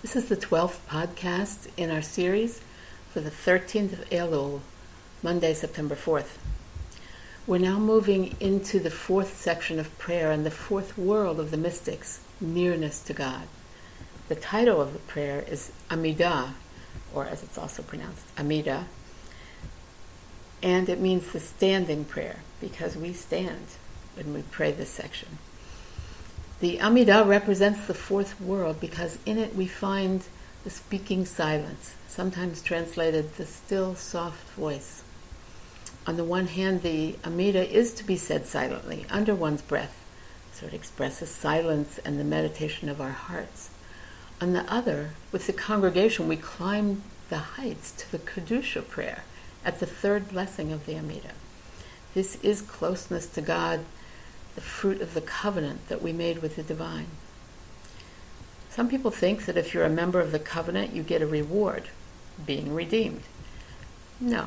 This is the 12th podcast in our series for the 13th of Elul, Monday, September 4th. We're now moving into the fourth section of prayer and the fourth world of the mystics, nearness to God. The title of the prayer is Amidah, or as it's also pronounced, Amidah, and it means the standing prayer because we stand when we pray this section. The Amidah represents the fourth world because in it we find the speaking silence, sometimes translated the still, soft voice. On the one hand, the Amidah is to be said silently, under one's breath, so it expresses silence and the meditation of our hearts. On the other, with the congregation, we climb the heights to the Kedusha prayer at the third blessing of the Amidah. This is closeness to God, the fruit of the covenant that we made with the divine. Some people think that if you're a member of the covenant, you get a reward, being redeemed. No.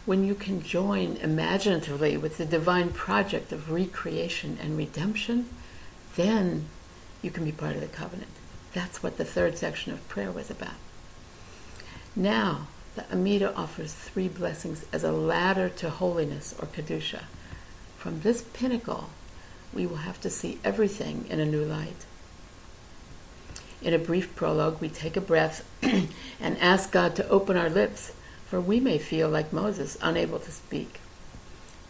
When you can join imaginatively with the divine project of recreation and redemption, then you can be part of the covenant. That's what the third section of prayer was about. Now, the Amidah offers three blessings as a ladder to holiness or Kedusha. From this pinnacle, we will have to see everything in a new light. In a brief prologue, we take a breath and ask God to open our lips, for we may feel like Moses, unable to speak.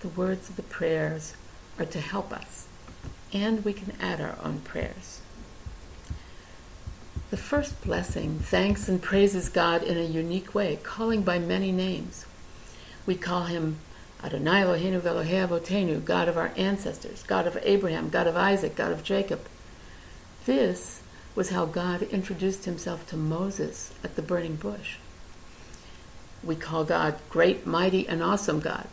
The words of the prayers are to help us, and we can add our own prayers. The first blessing thanks and praises God in a unique way, calling by many names. We call him Adonai Eloheinu v'Elohei Avotenu, God of our ancestors, God of Abraham, God of Isaac, God of Jacob. This was how God introduced himself to Moses at the burning bush. We call God great, mighty, and awesome God.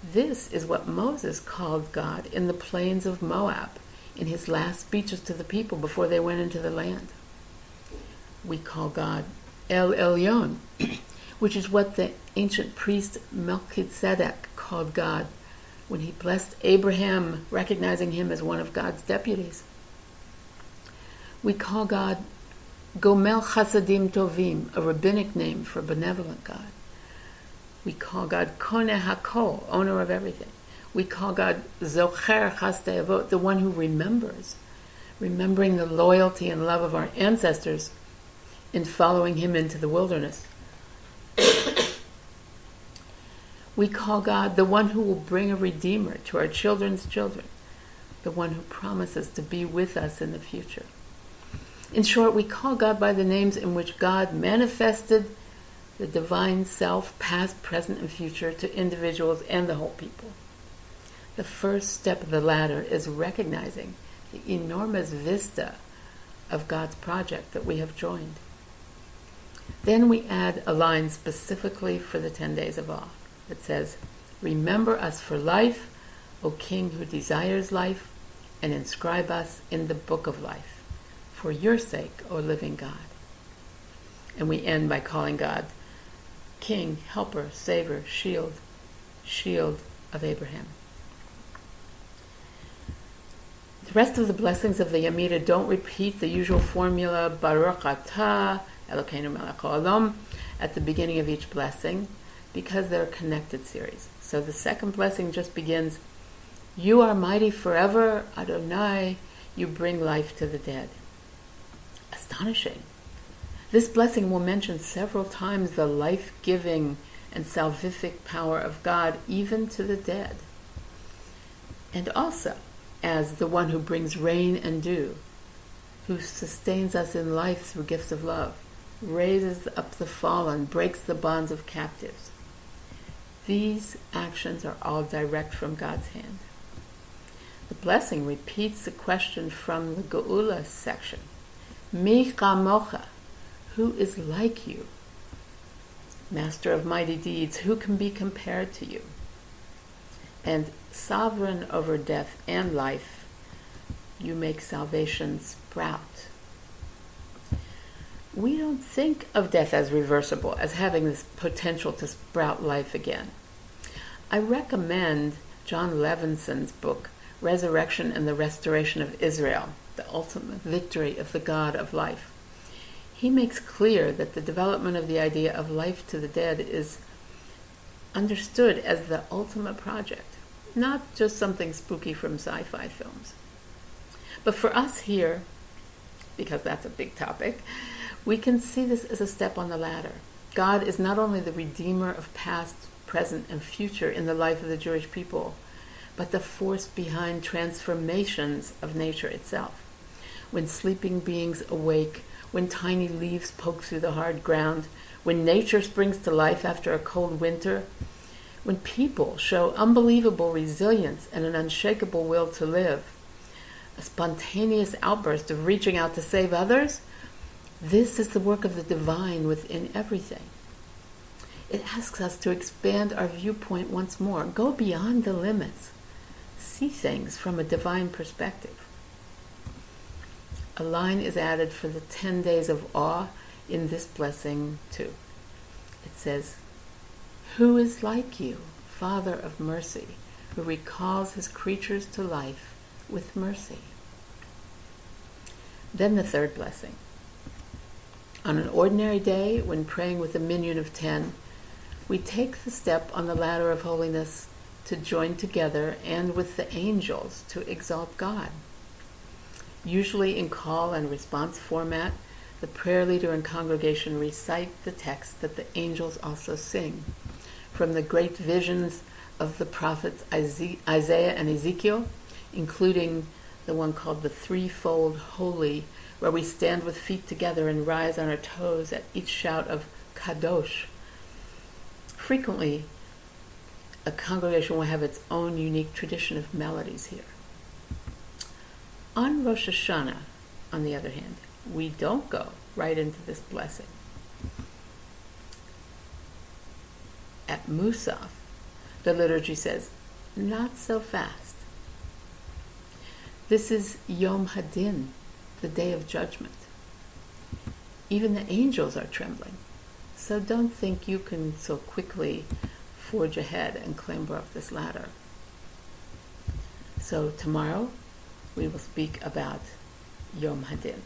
This is what Moses called God in the plains of Moab, in his last speeches to the people before they went into the land. We call God El Elyon, which is what the ancient priest Melchizedek called God when he blessed Abraham, recognizing him as one of God's deputies. We call God Gomel Chasadim Tovim, a rabbinic name for benevolent God. We call God Koneh HaKol, owner of everything. We call God Zocher Chasdei Avot, the one who remembers, remembering the loyalty and love of our ancestors in following him into the wilderness. We call God the one who will bring a redeemer to our children's children, the one who promises to be with us in the future. In short, we call God by the names in which God manifested the divine self, past, present, and future, to individuals and the whole people. The first step of the ladder is recognizing the enormous vista of God's project that we have joined. Then we add a line specifically for the 10 days of awe. It says, "Remember us for life, O King who desires life, and inscribe us in the book of life, for your sake, O living God." And we end by calling God King, Helper, Savior, Shield, Shield of Abraham. The rest of the blessings of the Amidah don't repeat the usual formula, Baruch Atah Elokeinu melech haolam, at the beginning of each blessing, because they're a connected series. So the second blessing just begins, "You are mighty forever, Adonai, you bring life to the dead." Astonishing. This blessing will mention several times the life-giving and salvific power of God, even to the dead. And also, as the one who brings rain and dew, who sustains us in life through gifts of love, raises up the fallen, breaks the bonds of captives. These actions are all direct from God's hand. The blessing repeats the question from the Geula section. Mi chamocha, who is like you? Master of mighty deeds, who can be compared to you? And sovereign over death and life, you make salvation sprout. We don't think of death as reversible, as having this potential to sprout life again. I recommend John Levinson's book, Resurrection and the Restoration of Israel, the ultimate victory of the God of life. he makes clear that the development of the idea of life to the dead is understood as the ultimate project, not just something spooky from sci-fi films. But for us here, because that's a big topic, we can see this as a step on the ladder. God is not only the redeemer of past, present, and future in the life of the Jewish people, but the force behind transformations of nature itself. When sleeping beings awake, when tiny leaves poke through the hard ground, when nature springs to life after a cold winter, when people show unbelievable resilience and an unshakable will to live, a spontaneous outburst of reaching out to save others, this is the work of the divine within everything. It asks us to expand our viewpoint once more, go beyond the limits, see things from a divine perspective. A line is added for the 10 days of awe in this blessing too. It says, "Who is like you, Father of mercy, who recalls his creatures to life with mercy?" Then the third blessing. On an ordinary day, when praying with a minyan of 10, we take the step on the ladder of holiness to join together and with the angels to exalt God. Usually in call and response format, the prayer leader and congregation recite the text that the angels also sing from the great visions of the prophets Isaiah and Ezekiel, including the one called the threefold holy, where we stand with feet together and rise on our toes at each shout of Kadosh. Frequently, a congregation will have its own unique tradition of melodies here. On Rosh Hashanah, on the other hand, we don't go right into this blessing. At Musaf, the liturgy says, not so fast. This is Yom Hadin, the day of judgment. Even the angels are trembling. So don't think you can so quickly forge ahead and clamber up this ladder. So tomorrow we will speak about Yom Hadin.